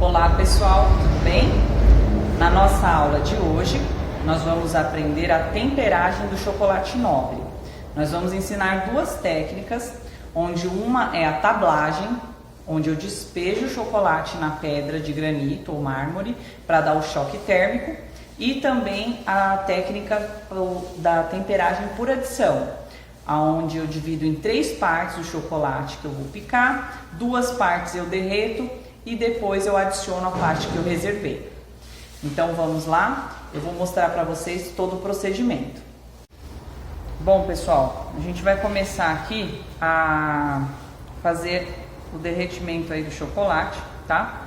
Olá pessoal, tudo bem? Na nossa aula de hoje, nós vamos aprender a temperagem do chocolate nobre. Nós vamos ensinar duas técnicas, onde uma é a tablagem, onde eu despejo o chocolate na pedra de granito ou mármore para dar o choque térmico, e também a técnica da temperagem por adição, onde eu divido em 3 partes o chocolate que eu vou picar, 2 partes eu derreto e depois eu adiciono a parte que eu reservei. Então vamos lá, eu vou mostrar para vocês todo o procedimento. Bom pessoal, a gente vai começar aqui a fazer o derretimento aí do chocolate, tá?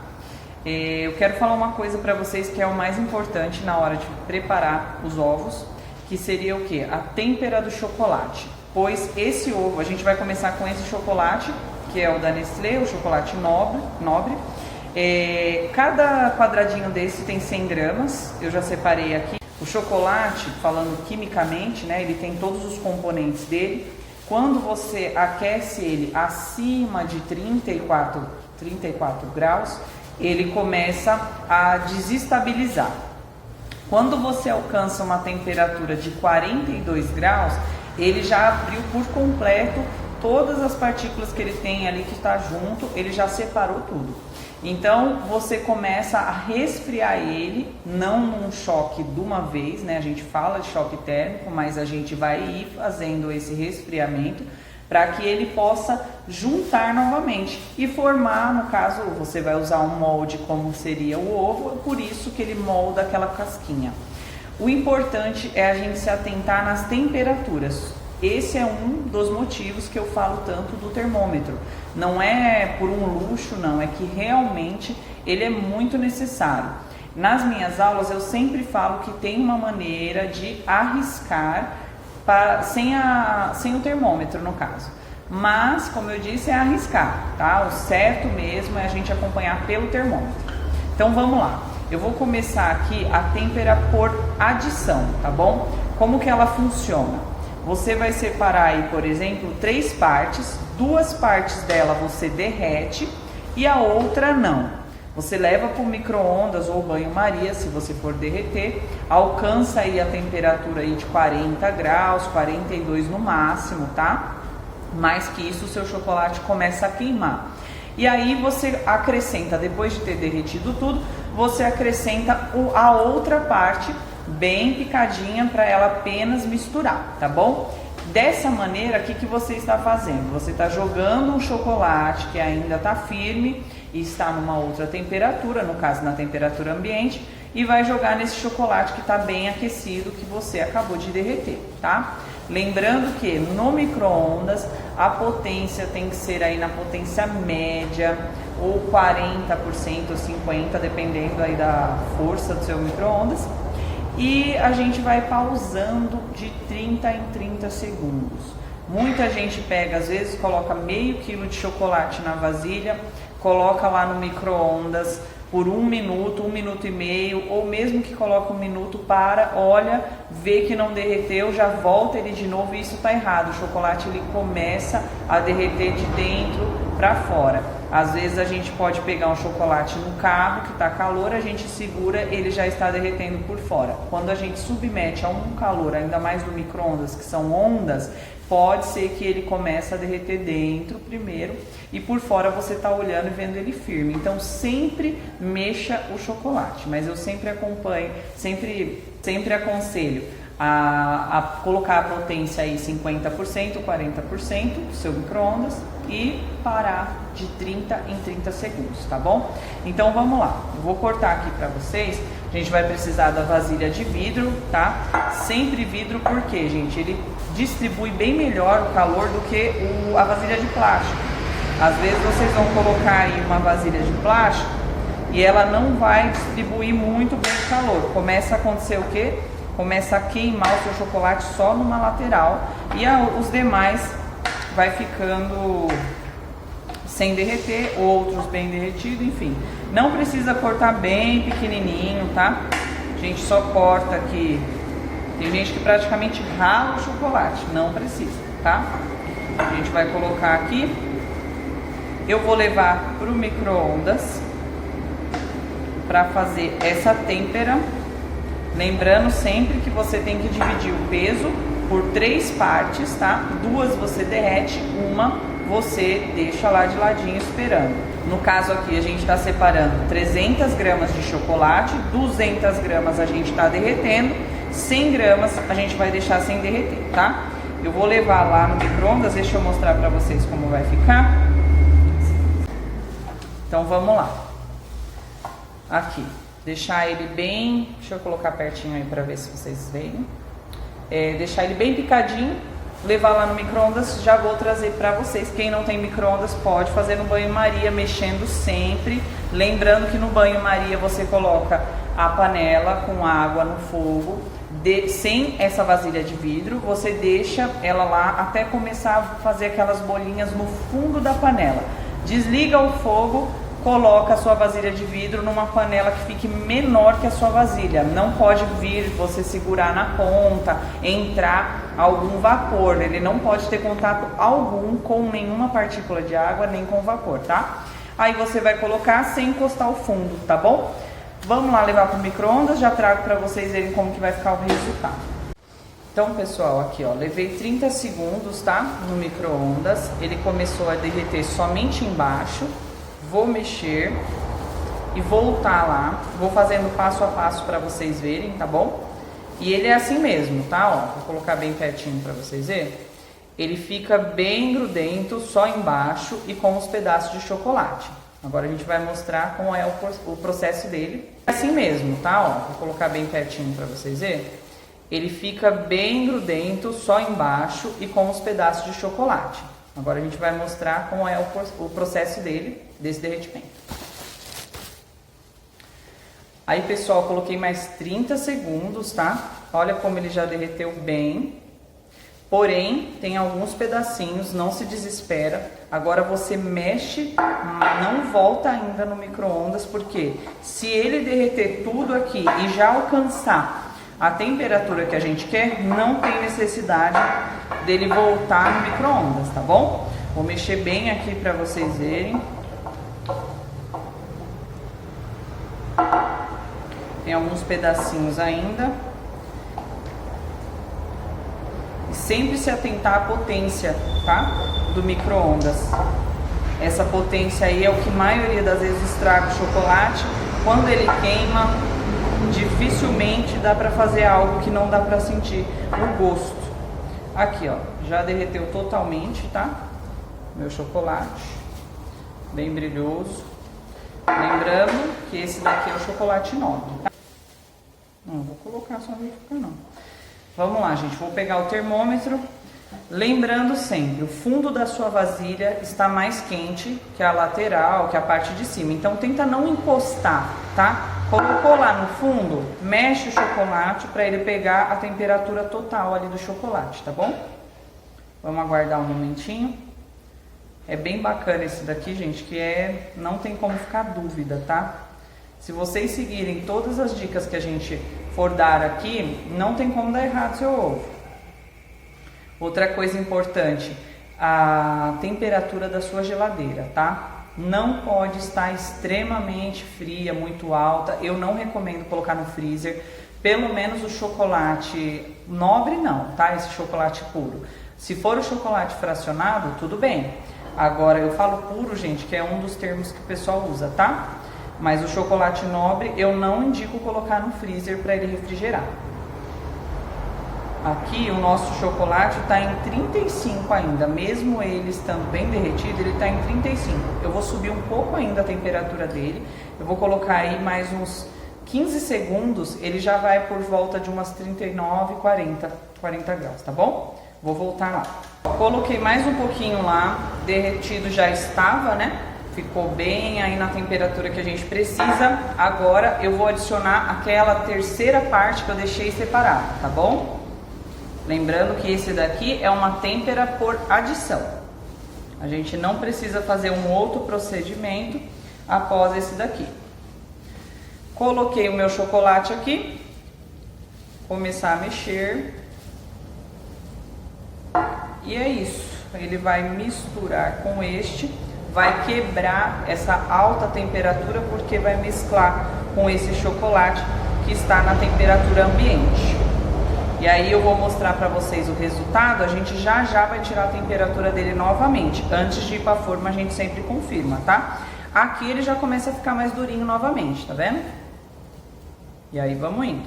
Eu quero falar uma coisa para vocês que é o mais importante na hora de preparar os ovos, que seria o que? A têmpera do chocolate. Pois esse ovo, a gente vai começar com esse chocolate, que é o da Nestlé, o chocolate nobre. Cada quadradinho desse tem 100 gramas, eu já separei aqui. O chocolate, falando quimicamente, né, ele tem todos os componentes dele. Quando você aquece ele acima de 34 graus, ele começa a desestabilizar. Quando você alcança uma temperatura de 42 graus, ele já abriu por completo todas as partículas que ele tem ali que está junto, ele já separou tudo. Então você começa a resfriar ele, não num choque de uma vez, né? A gente fala de choque térmico, mas a gente vai ir fazendo esse resfriamento para que ele possa juntar novamente e formar, no caso, você vai usar um molde como seria o ovo, por isso que ele molda aquela casquinha. O importante é a gente se atentar nas temperaturas. Esse é um dos motivos que eu falo tanto do termômetro. Não é por um luxo, não, é que realmente ele é muito necessário. Nas minhas aulas eu sempre falo que tem uma maneira de arriscar sem o termômetro, no caso. Mas, como eu disse, é arriscar, tá? O certo mesmo é a gente acompanhar pelo termômetro. Então vamos lá. Eu vou começar aqui a têmpera por adição, tá bom? Como que ela funciona? Você vai separar aí, por exemplo, 3 partes, 2 partes dela você derrete e a outra não. Você leva para o micro-ondas ou banho-maria, se você for derreter, alcança aí a temperatura aí de 40 graus, 42 no máximo, tá? Mais que isso, o seu chocolate começa a queimar. E aí você acrescenta, depois de ter derretido tudo, você acrescenta a outra parte bem picadinha para ela apenas misturar, tá bom? Dessa maneira, o que você está fazendo? Você está jogando um chocolate que ainda está firme e está numa outra temperatura, no caso na temperatura ambiente, e vai jogar nesse chocolate que está bem aquecido, que você acabou de derreter, tá? Lembrando que no micro-ondas a potência tem que ser aí na potência média, ou 40% ou 50%, dependendo aí da força do seu micro-ondas. E a gente vai pausando de 30 em 30 segundos. Muita gente pega, às vezes coloca meio quilo de chocolate na vasilha, coloca lá no micro-ondas por 1 minuto, 1 minuto e meio, ou mesmo que coloca 1 minuto, olha, vê que não derreteu, já volta ele de novo, e isso está errado. O chocolate ele começa a derreter de dentro para fora. Às vezes a gente pode pegar um chocolate no carro que está calor, a gente segura, ele já está derretendo por fora. Quando a gente submete a um calor, ainda mais no micro-ondas, que são ondas, pode ser que ele comece a derreter dentro primeiro e por fora você está olhando e vendo ele firme. Então sempre mexa o chocolate, mas eu sempre acompanho, sempre aconselho a colocar a potência aí 50%, 40% do seu micro-ondas e parar de 30 em 30 segundos, tá bom? Então vamos lá, eu vou cortar aqui para vocês. A gente vai precisar da vasilha de vidro, tá? Sempre vidro, porque, gente, ele distribui bem melhor o calor do que a vasilha de plástico. Às vezes vocês vão colocar aí uma vasilha de plástico e ela não vai distribuir muito bem o calor. Começa a acontecer o quê? Começa a queimar o seu chocolate só numa lateral e os demais vai ficando sem derreter, outros bem derretidos, enfim. Não precisa cortar bem pequenininho, tá? A gente só corta aqui. Tem gente que praticamente rala o chocolate, não precisa, tá? A gente vai colocar aqui. Eu vou levar para o micro-ondas para fazer essa têmpera. Lembrando sempre que você tem que dividir o peso por 3 partes, tá? 2 você derrete, uma você deixa lá de ladinho esperando. No caso aqui a gente está separando 300 gramas de chocolate, 200 gramas a gente está derretendo, 100 gramas a gente vai deixar sem derreter, tá? Eu vou levar lá no micro-ondas, deixa eu mostrar para vocês como vai ficar. Então vamos lá. Aqui, deixar ele bem, deixa eu colocar pertinho aí para ver se vocês veem. Deixar ele bem picadinho, levar lá no micro-ondas, já vou trazer para vocês. Quem não tem micro-ondas pode fazer no banho-maria, mexendo sempre. Lembrando que no banho-maria você coloca a panela com água no fogo, sem essa vasilha de vidro, você deixa ela lá até começar a fazer aquelas bolinhas no fundo da panela. Desliga o fogo, coloca a sua vasilha de vidro numa panela que fique menor que a sua vasilha. Não pode vir você segurar na ponta, entrar algum vapor. Ele não pode ter contato algum com nenhuma partícula de água, nem com vapor, tá? Aí você vai colocar sem encostar o fundo, tá bom? Vamos lá levar para o micro-ondas, já trago para vocês verem como que vai ficar o resultado. Então, pessoal, aqui ó, levei 30 segundos, tá? No micro-ondas. Ele começou a derreter somente embaixo. Vou mexer e voltar lá, vou fazendo passo a passo para vocês verem, tá bom? E ele é assim mesmo, tá? Ó, vou colocar bem pertinho para vocês verem. Ele fica bem grudento, só embaixo e com os pedaços de chocolate. Agora a gente vai mostrar como é o processo dele. É assim mesmo, tá? Ó, vou colocar bem pertinho para vocês verem. Ele fica bem grudento, só embaixo e com os pedaços de chocolate. Agora a gente vai mostrar como é o processo dele, desse derretimento. Aí, pessoal, coloquei mais 30 segundos, tá? Olha como ele já derreteu bem. Porém, tem alguns pedacinhos, não se desespera. Agora você mexe, não volta ainda no micro-ondas, porque se ele derreter tudo aqui e já alcançar a temperatura que a gente quer, não tem necessidade dele voltar no micro-ondas, tá bom? Vou mexer bem aqui para vocês verem. Tem alguns pedacinhos ainda. E sempre se atentar à potência, tá? Do micro-ondas. Essa potência aí é o que a maioria das vezes estraga o chocolate. Quando ele queima, dificilmente dá para fazer algo que não dá para sentir o gosto. Aqui, ó, já derreteu totalmente, tá? Meu chocolate, bem brilhoso. Lembrando que esse daqui é o chocolate nobre, tá? Não vou colocar só no açúcar, não. Vamos lá, gente, vou pegar o termômetro. Lembrando sempre, o fundo da sua vasilha está mais quente que a lateral, que a parte de cima. Então tenta não encostar, tá? Colocou lá no fundo, mexe o chocolate para ele pegar a temperatura total ali do chocolate, tá bom? Vamos aguardar um momentinho. É bem bacana esse daqui, gente, que não tem como ficar dúvida, tá? Se vocês seguirem todas as dicas que a gente for dar aqui, não tem como dar errado seu ovo. Outra coisa importante, a temperatura da sua geladeira, tá? Não pode estar extremamente fria, muito alta. Eu não recomendo colocar no freezer. Pelo menos o chocolate nobre não, tá? Esse chocolate puro. Se for o chocolate fracionado, tudo bem. Agora eu falo puro, gente, que é um dos termos que o pessoal usa, tá? Mas o chocolate nobre eu não indico colocar no freezer para ele refrigerar. Aqui o nosso chocolate está em 35 ainda, mesmo ele estando bem derretido, ele está em 35. Eu vou subir um pouco ainda a temperatura dele, eu vou colocar aí mais uns 15 segundos, ele já vai por volta de umas 39, 40 graus, tá bom? Vou voltar lá. Coloquei mais um pouquinho lá, derretido já estava, né? Ficou bem aí na temperatura que a gente precisa. Agora eu vou adicionar aquela terceira parte que eu deixei separada, tá bom? Lembrando que esse daqui é uma têmpera por adição. A gente não precisa fazer um outro procedimento após esse daqui. Coloquei o meu chocolate aqui. Começar a mexer. E é isso. Ele vai misturar com este. Vai quebrar essa alta temperatura porque vai mesclar com esse chocolate que está na temperatura ambiente. E aí eu vou mostrar para vocês o resultado, a gente já vai tirar a temperatura dele novamente. Antes de ir para a forma a gente sempre confirma, tá? Aqui ele já começa a ficar mais durinho novamente, tá vendo? E aí vamos indo.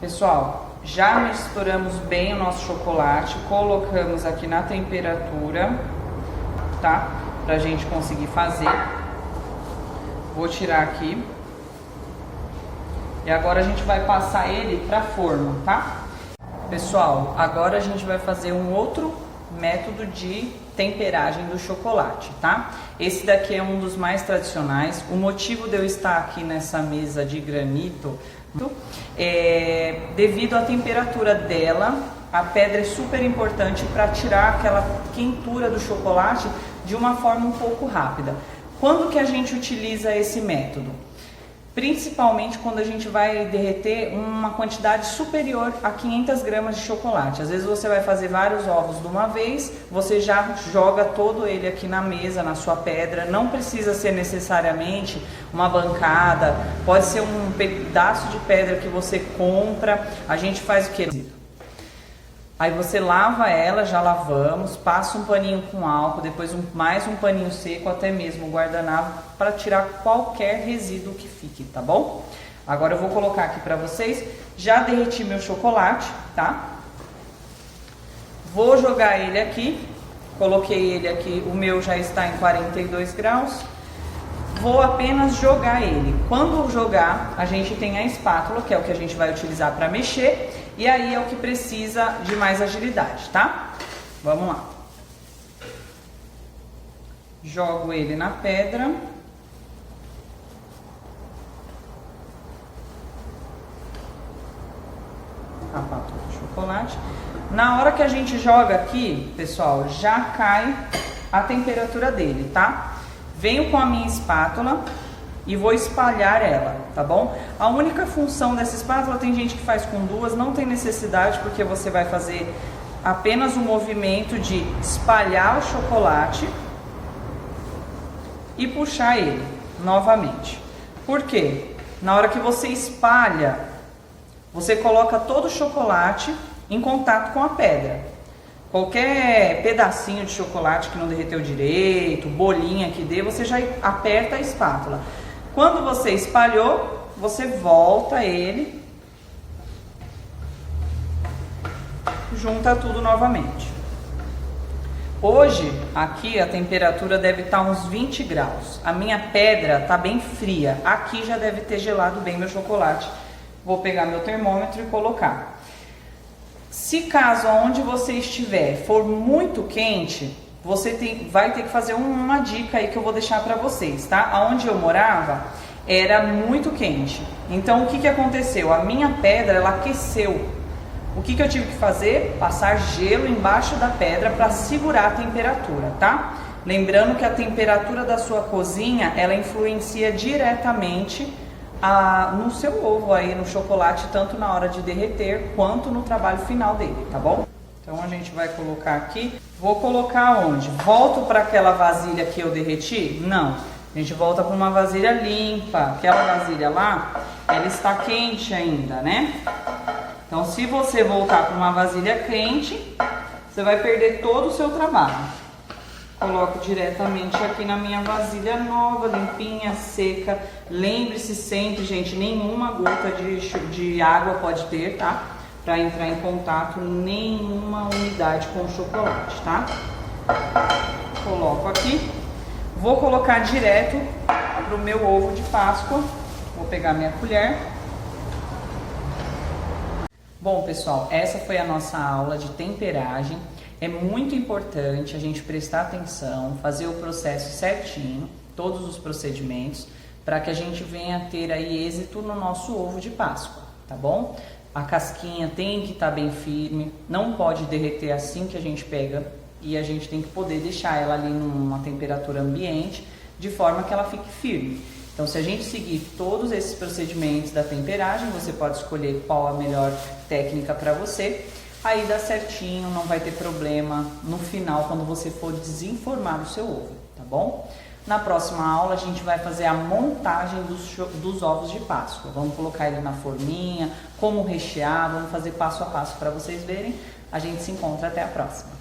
Pessoal, já misturamos bem o nosso chocolate, colocamos aqui na temperatura, tá? Pra gente conseguir fazer. Vou tirar aqui. E agora a gente vai passar ele pra forma, tá? Pessoal, agora a gente vai fazer um outro método de temperagem do chocolate, tá? Esse daqui é um dos mais tradicionais. O motivo de eu estar aqui nessa mesa de granito é devido à temperatura dela. A pedra é super importante para tirar aquela quentura do chocolate de uma forma um pouco rápida. Quando que a gente utiliza esse método? Principalmente quando a gente vai derreter uma quantidade superior a 500 gramas de chocolate. Às vezes você vai fazer vários ovos de uma vez, você já joga todo ele aqui na mesa, na sua pedra. Não precisa ser necessariamente uma bancada, pode ser um pedaço de pedra que você compra. A gente faz o que? Aí você lava ela, já lavamos, passa um paninho com álcool, depois mais um paninho seco, até mesmo o guardanapo, para tirar qualquer resíduo que fique, tá bom? Agora eu vou colocar aqui para vocês, já derreti meu chocolate, tá? Vou jogar ele aqui, coloquei ele aqui, o meu já está em 42 graus. Vou apenas jogar ele. Quando jogar, a gente tem a espátula, que é o que a gente vai utilizar para mexer. E aí é o que precisa de mais agilidade, tá? Vamos lá. Jogo ele na pedra. Rapato do chocolate. Na hora que a gente joga aqui, pessoal, já cai a temperatura dele, tá? Venho com a minha espátula e vou espalhar ela, tá bom? A única função dessa espátula, tem gente que faz com duas, não tem necessidade, porque você vai fazer apenas o movimento de espalhar o chocolate e puxar ele novamente. Por quê? Na hora que você espalha, você coloca todo o chocolate em contato com a pedra. Qualquer pedacinho de chocolate que não derreteu direito, bolinha que dê, você já aperta a espátula. Quando você espalhou, você volta ele, junta tudo novamente. Hoje, aqui a temperatura deve estar uns 20 graus. A minha pedra está bem fria. Aqui já deve ter gelado bem meu chocolate. Vou pegar meu termômetro e colocar. Se caso onde você estiver for muito quente, você vai ter que fazer uma dica aí que eu vou deixar para vocês, tá? Aonde eu morava era muito quente. Então o que que aconteceu? A minha pedra ela aqueceu. O que que eu tive que fazer? Passar gelo embaixo da pedra para segurar a temperatura, tá? Lembrando que a temperatura da sua cozinha ela influencia diretamente no seu ovo aí, no chocolate, tanto na hora de derreter quanto no trabalho final dele, tá bom? Então a gente vai colocar aqui. Vou colocar onde? Volto para aquela vasilha que eu derreti? Não. A gente volta para uma vasilha limpa. Aquela vasilha lá, ela está quente ainda, né? Então se você voltar para uma vasilha quente, você vai perder todo o seu trabalho. Coloco diretamente aqui na minha vasilha nova, limpinha, seca. Lembre-se sempre, gente, nenhuma gota de água pode ter, tá? Para entrar em contato, nenhuma umidade com o chocolate, tá? Coloco aqui. Vou colocar direto pro meu ovo de Páscoa. Vou pegar minha colher. Bom, pessoal, essa foi a nossa aula de temperagem. É muito importante a gente prestar atenção, fazer o processo certinho, todos os procedimentos, para que a gente venha ter aí êxito no nosso ovo de Páscoa, tá bom? A casquinha tem que estar bem firme, não pode derreter assim que a gente pega, e a gente tem que poder deixar ela ali numa temperatura ambiente de forma que ela fique firme. Então, se a gente seguir todos esses procedimentos da temperagem, você pode escolher qual a melhor técnica para você. Aí dá certinho, não vai ter problema no final quando você for desenformar o seu ovo, tá bom? Na próxima aula a gente vai fazer a montagem dos ovos de Páscoa. Vamos colocar ele na forminha, como rechear, vamos fazer passo a passo para vocês verem. A gente se encontra até a próxima.